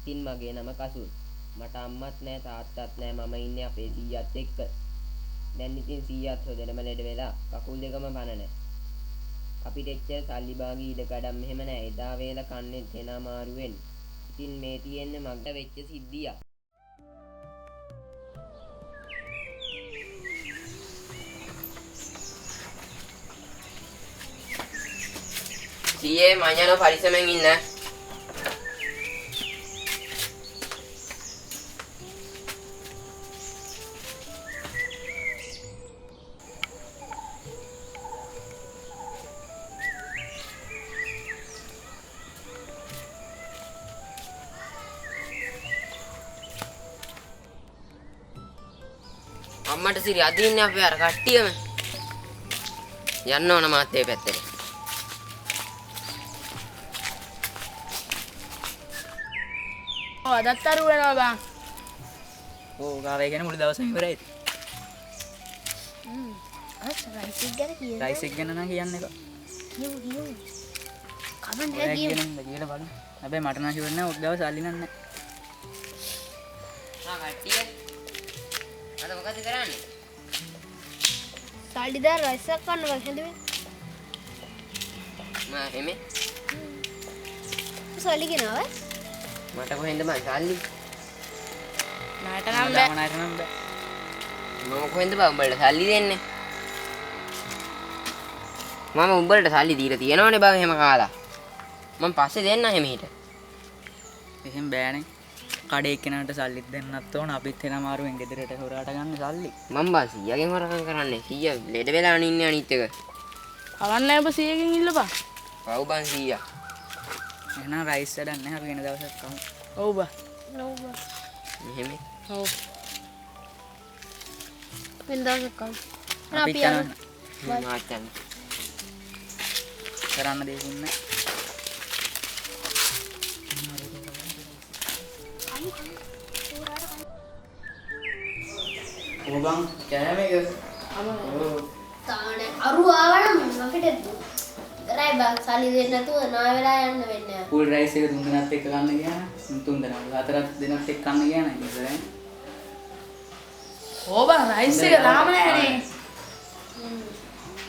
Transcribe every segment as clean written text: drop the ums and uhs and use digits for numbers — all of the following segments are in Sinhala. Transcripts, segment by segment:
ඉතින් මගේ නම කසුන්. මට අම්මත් නැහැ තාත්තත් නැහැ. මම ඉන්නේ අපේ සීයාත් එක්ක. දැන් ඉතින් සීයාත් හොදටම ලෙඩ වෙලා කකුල් දෙකම පන නැහැ. අපිට එච්චර සල්ලි බාගී ඉඩ කඩම් මෙහෙම නැහැ. එදා වේල කන්නේ තෙන අමාරුවෙන්. ඉතින් මේ තියෙන්නේ මගට වෙච්ච සිද්ධියක්. සීයේ මඤ්ඤණෝ පරිස්සමෙන් ඉන්න. අම්මට සිරි අදින්නේ අපි අර කට්ටියම යන්න ඕන මාත් ඒ පැත්තට. අදත් අරු වෙනවා බං. ඕ ගාවේ ගැන මුළු දවසම ඉවරයි. රයිස් එක ගැන කියන්න. රයිස් එක ගැන නම් කියන්න එක. කියමු. කමෙන්ට් ඔයා එකක් කියමු. කියලා බලන්න. හැබැයි මට නම් කිව්වන්නේ නැහැ ඔක් දවස් සල්ලි නෑ. කට්ටිය අද මොකද කරන්නේ? සල්ලි දාලා රයිස් එකක් කන්න වශයෙන් මා එමෙ සල්ලි ගෙනාවා. මට කොහෙන්ද මං සල්ලි? නාට නම් බෑ. නාට නම් බෑ. මම කොහෙන්ද බං උඹලට සල්ලි දෙන්නේ? මම උඹලට සල්ලි දීලා තියෙනවනේ බං එහෙම කාලා. මම පස්සේ දෙන්න එහෙම හිට. එහෙම බෑනේ. කඩේ එක්කෙනාට සල්ලිත් දෙන්නත් ඕන. අපිත් එන අමාරුවෙන් ගෙදරට හොරාට ගන්න සල්ලි. මම බං 100ගෙන් හොරකම් කරන්නේ. 100 ලෙඩ වෙලා අනින්නේ අනිත් එක. කවන්නේ ඔබ 100කින් ඉල්ලපන්. පව් බං 100. එහෙනම් රයිස් වැඩක් නැහැ. අපි වෙන දවසක් කමු. ඔව් බා. ඔව් බා. මෙහෙම. ඔව්. වෙනදාක කම්. අපි යනවා. මාච්චන්. කරන්න දෙයක් නැහැ. ඔබ බං කෑමේක. තානේ අරු ආවනම් අපිට කරයි බං සල්ලි දෙන්න නැතුව නා වෙලා යන්න වෙන්නේ. ෆුල් රයිස් එක තුන් දෙනාත් එක්ක ගන්න ගියා නම් තුන් දෙනා හතරක් දෙනාත් එක්ක ගන්න ගියා නම් ඉතින් ඕබ රයිස් එක තාම නැහැනේ.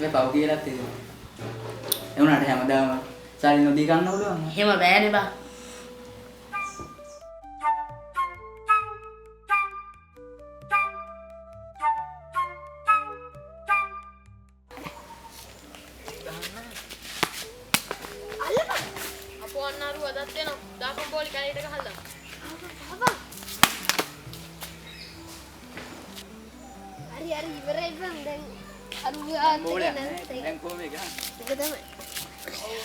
මේ පව් කියලා තියෙනවා. ඒ උනාට හැමදාම සල්ලි නොදී ගන්න පුළුවන්. එහෙම බෑනේ බං. අපෝ අන්නරු අදත් වෙනවා. දාපන් බෝලි කැලේට ගහලා. හරි ඉවරයි බං දැන් අරු ආත් බෝලයක් නෑ. දැන් කොහොමද ගහන්නේ? ඒක තමයි. ඔව්.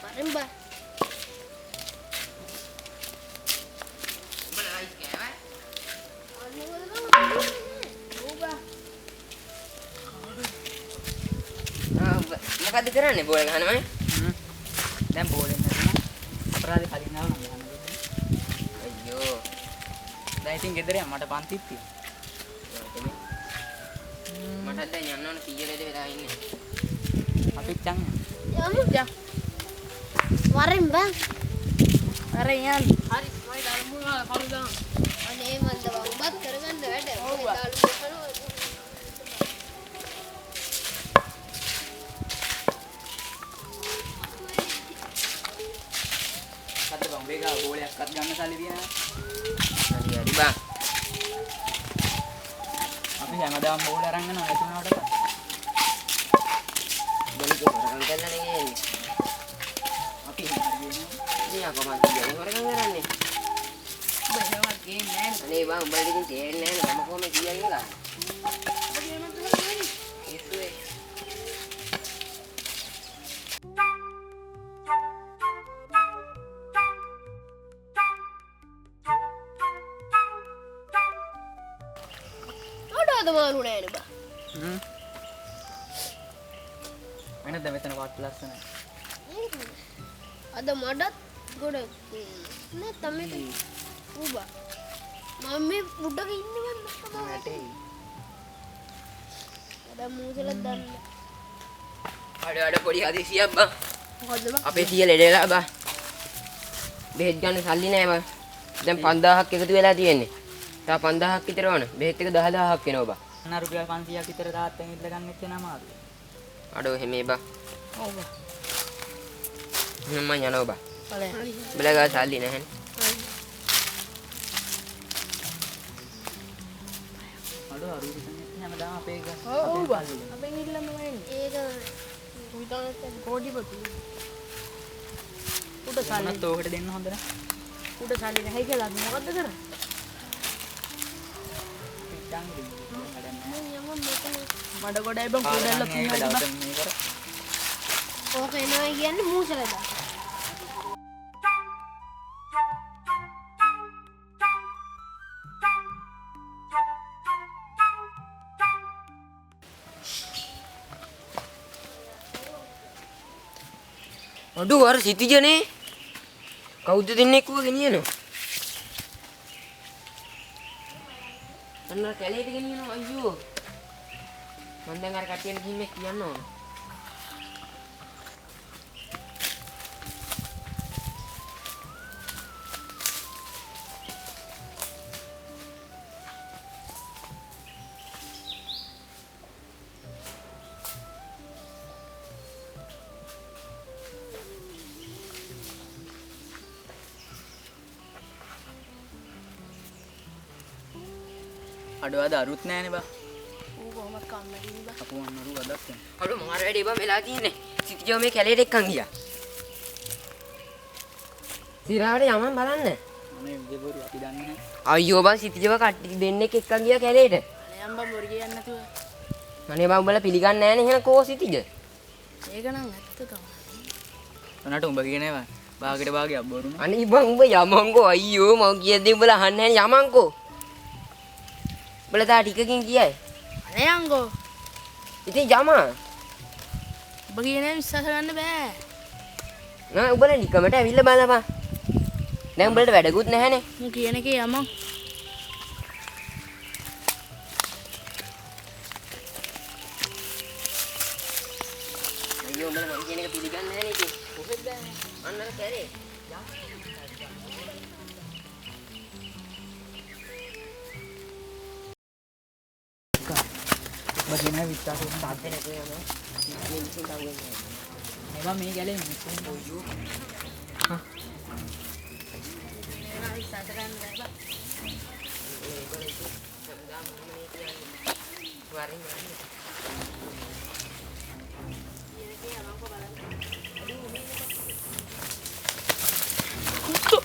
පරෙන් බා. උඹලා රයිස් කෑවා? මොකද්ද කරන්නේ බෝල ගහනවනේ? දැන් බෝලෙන් නැතුන අපරාධ කලින් ආව නම් ගහන්න බෑ. අයියෝ. දැන් ඉතින් ගෙදර යන්න මට පන්තිත් තියෙනවා. මටත් දැන් යන්න ඕන 100 ලෙඩ වෙලා ඉන්නේ. අපිත් යන්න. යමු. වරෙන් බං. වරෙන් යන්න. හරි මම දාලමු කවුද? අනේ මන්ද බං උඹත් කරගන්න වැඩ. ඔව් දාලමු කරනවා. අද බං වේගා බෝලයක්වත් ගන්න සල්ලි තියනවා. හරි බං. අපි හැමදාම බෝල අරන් යනවා නැති වුණාට බලික හොරකම් කරලා නේ අපි ඉන්නේ අකමැති හොරකම් කරන්නේ. බයවත් ගේන්නේ නැහැ. අනේ බං උඹට ඉතින් තේරෙන්නේ නැහැ මම කොහොමද කියන්නේ කියලා. ඒසුවේ. මාරු නෑනේ බා. වෙනද මෙතන වත් ලස්සනයි. අද මඩත් ගොඩ නෑ තමයි ඌබා. මම මේ උඩක ඉන්නේ මම නැටේ. අද මූසල දන්න. අඩ පොඩි හදිසියක් බං. මොකද්ද බා? අපේ සීය ලෙඩ වෙලා බං. බෙහෙත් ගන්න සල්ලි නෑ බං. දැන් 5000ක් එකතු වෙලා තියෙන්නේ. තව 5000ක් විතර ඕන. බෙහෙත් එක 10000ක් වෙනවා බා. අන්න රුපියල් 500ක් විතර තාත්තෙන් ඉල්ල ගන්නෙත් වෙන අමාරුයි. අඩෝ හැමේ බා. ඔව් බා. මම යනවා බා. බලන්න. බලගා සල්ලි නැහැ. අඩෝ අරු හිතන්නේ හැමදාම අපේ එක. ඔව් බා. අපෙන් ඉල්ලන්න වෙන්නේ. ඒක විතරක් කෝටිපති. උඩ සල්ලි. මොනත් ඕකට දෙන්න හොඳ නැහැ. උඩ සල්ලි නැහැ කියලා අපි මොකද්ද කරන්නේ? මඩ ගොඩයි බං කුඩල්ල පියවයි බං. ඕක එනවා කියන්නේ මූසලද. අඩෝ අර සිටිජනේ කවුද දෙන්නේ කෝ ගෙනියනවා. අන්න කැලේට ගෙනියනවා අයියෝ. මම දැන් අර කට්ටියට ගිහින් මේ කියන්න ඕන. අඩෝ අද අරුත් නෑනේ බා. ඌ කොහොමද කම්මැලි බං. අපු අන්නරු අදත් එන්න. අඩෝ මාර වැඩේ බම් වෙලා තියෙන්නේ. සිටිජෝ මේ කැලේට එක්කන් ගියා. සිරාවට යමන් බලන්න. අනේ දෙබෝරි අපි දන්නේ නැහැ. අයියෝ බං සිටිජව කට්ටිය දෙන්නෙක් එක්කන් ගියා කැලේට. අනේ බං බොරු කියන්නේ නැතුව. අනේ බං උඹලා පිළිගන්නේ නැහැ නේ එහෙනම් කෝ සිටිජ. ඒක නම් ඇත්ත තමයි. උනට උඹ කියන්නේ බා. භාගයට භාගයක් බොරුනේ. අනේ බං උඹ යමන්කෝ අයියෝ මම කියද්දි උඹලා අහන්නේ නැහැ යමන්කෝ. උඹලා තා ටිකකින් කියයි. අනේ අංගෝ. ඉතින් යමා. ඔබ කියන්නේ විශ්වාස කරන්න බෑ. නෑ උඹලා නිකමට ඇවිල්ලා බලපන්. දැන් උඹලට වැඩකුත් නැහැනේ. මු කියන එකේ යමන්. අයියෝ උඹලා මම කියන එක පිළිගන්නේ නැහැනේ ඉතින්. කොහෙද බෑනේ. අන්න අර කැලේ. උඹ කියන විශ්වාස කරන්න තාත්තේ නැතුව යනවා. මේ විශ්ින් කවුරුද? නේ බා මේ ගැලේ මිනිස්සුන් අයියෝ. විශ්වාස කරන්න බෑ බං. වරින්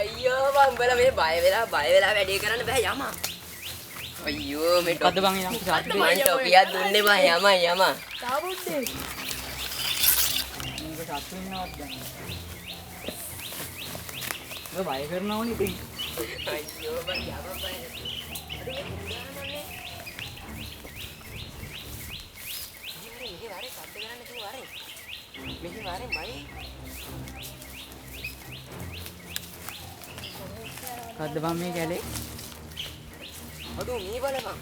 අයියෝ මම උඹලා මේ බය වෙලා වැඩේ කරන්න බෑ යමා. අයියෝ මේ මොකද්ද බං යම් සාපි මං ටොපියක් දුන්නේ බං යමා. තාවුද්දේ. මේක සතු වෙනවත් දැන්. ඔය බය කරනවනේ ඉතින්. අයියෝ බං යමා බය. මෙහි වරේ බයි. මොකද්ද බං මේ ගැලේ? අඩෝ මේ බලපන්.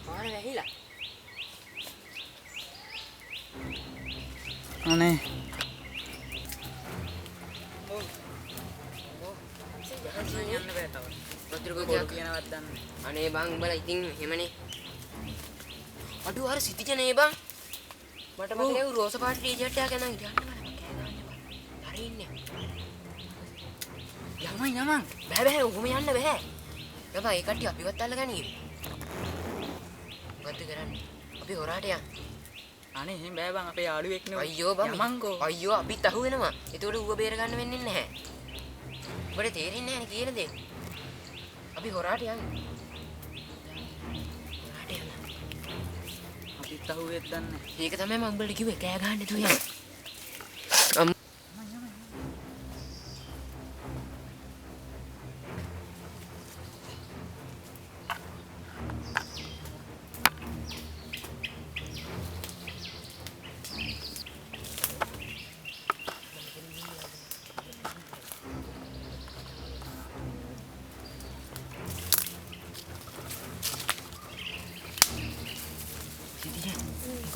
මාන වැහිලා. අනේ යන්න බෑ තව. වතුර කොහොම ගොඩක් කියනවත් දන්නේ. අනේ බං උඹලා ඉතින් එහෙමනේ. අඩෝ අර සිටිජනේ බං. මට මතකයි ඌ රෝස පාට ටී-ෂර්ට් එකක් ගෙනන් යන්න බෑ මම කෑ ගන්න බෑ. හරි ඉන්නේ. යමන් බෑ ඔහොම යන්න බෑ. යපා ඒ කට්ටිය අපිවත් අල්ලගනීවි. මොකද්ද කරන්නේ? අපි හොරාට යන්. අනේ එහෙම බෑ බං අපේ යාළුවෙක් නේ. අයියෝ බං යමන්කෝ. අයියෝ අපිත් අහු වෙනවා. ඒතකොට ඌව බේර ගන්න වෙන්නේ නැහැ. ඔබට තේරෙන්නේ නැහැ නේ කියන දේ. අපි හොරාට යන්. හොරාට යන්න. අපිත් අහුවෙත් දන්නේ. ඒක තමයි මම උඹට කිව්වේ කෑ ගහන්න තු යන්.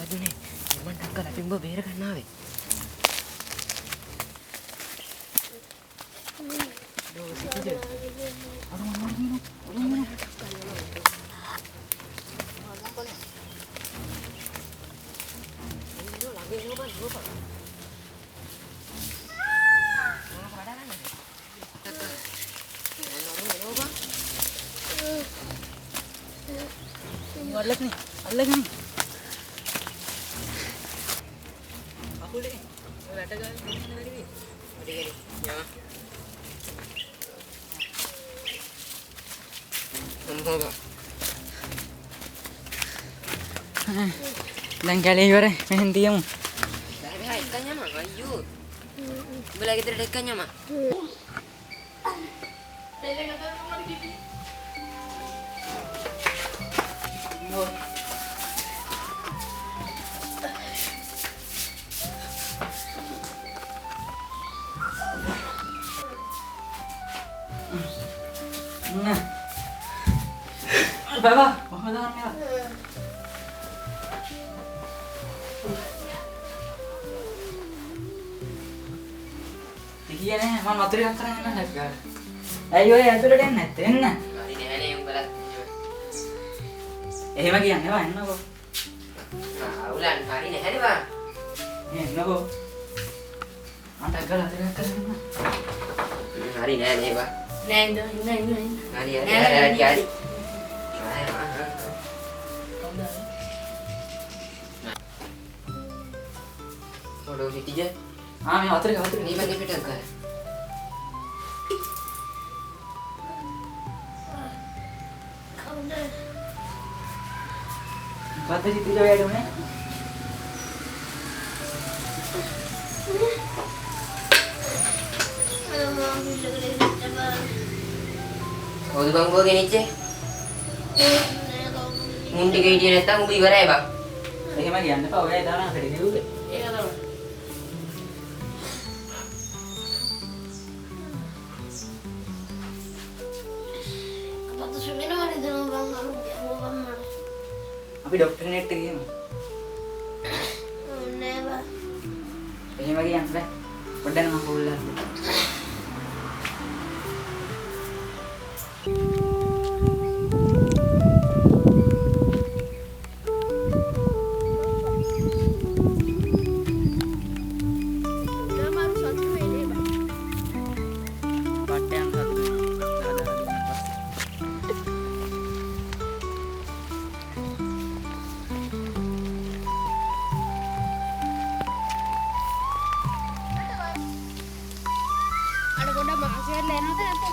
මොකද නේ මම ඩක්කලා අපි උඹ බේර ගන්න ආවේ. අල්ලගනි. අල්ලගනි. අකුලේ. රට ගාන දෙන්න බැරි වෙයි. හරි හරි. යම. දැන් කැලේ ඉවරයි. මෙහෙන් තියමු. බෑ එක්කන් යම අයියෝ. උඹලා ගෙදරට එක්කන් යම. Bapak, mau jalan ya? Iya nih, mama materi yang keren kan agak. Ayo ya, itu udah net, enak. හරි නෑනේ උඹලා. එහෙම කියන්නේ වා එන්නකෝ. උලන් හරි නෑනේ බං. එන්නකෝ. මට ගල අතට කරන්න. හරි නෑනේ බං. නෑ ඉන්න. හරි හරි. Waduh, Siti je. මේ අතට Ni bagi pedang kan? මොකද්ද සිතිජ ඔයාලට උනේ? Kau bang gua gini je. Mundi ke dia datang ubi barai bang. එහෙම කියන්න එපා. ඔයා දාන අතට ගෙවුවේ. Iya kan? Apa tuh sebenarnya ada dalam bang mana? අපි ડોක්ටර් කෙනෙක්ට ගියමු. Nෑ bang. එහෙම කියන්න බෑ. පොඩ්ඩක් මම පොල්ලා හරි. Ada koda makasih ya Lena tuh apa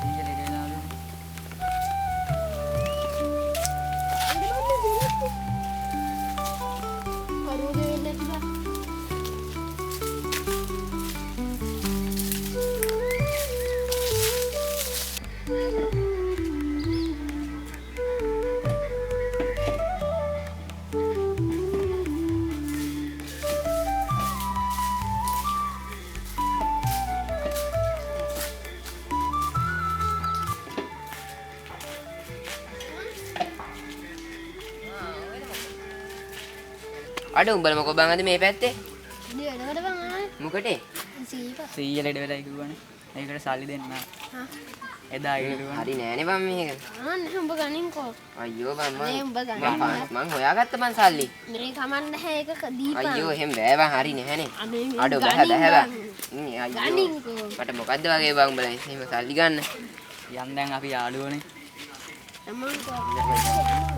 ඊයේ ලෙඩ වෙලාලු. baru dia lihat juga. Ada umbal mau bang ada me පැත්තේ. Dia ada kada bang? මොකටේ? Siapa? සීය ලෙඩ වෙලා කිව්වනේ. ඒකට සල්ලි දෙන්න. Hah? එදා කිව්වනේ. හරි නෑනේ බං මේක. Nih umbak ganing kok. අයියෝ බං නේ මං උඹ ගන්න. මං හොයාගත්ත බං සල්ලි. Mere kaman dah එක දීපන්. අයියෝ එහෙම බෑ බං හරි නෑනේ. අනේ මේ අඩෝ බෑ ගනින් බෑ බං. බං. අයියෝ. ගනින්කෝ. මට මොකද්ද වගේ බං උඹලා එහෙම සල්ලි ගන්න. යන් දැන් අපි යාළුවනේ. Emang kok.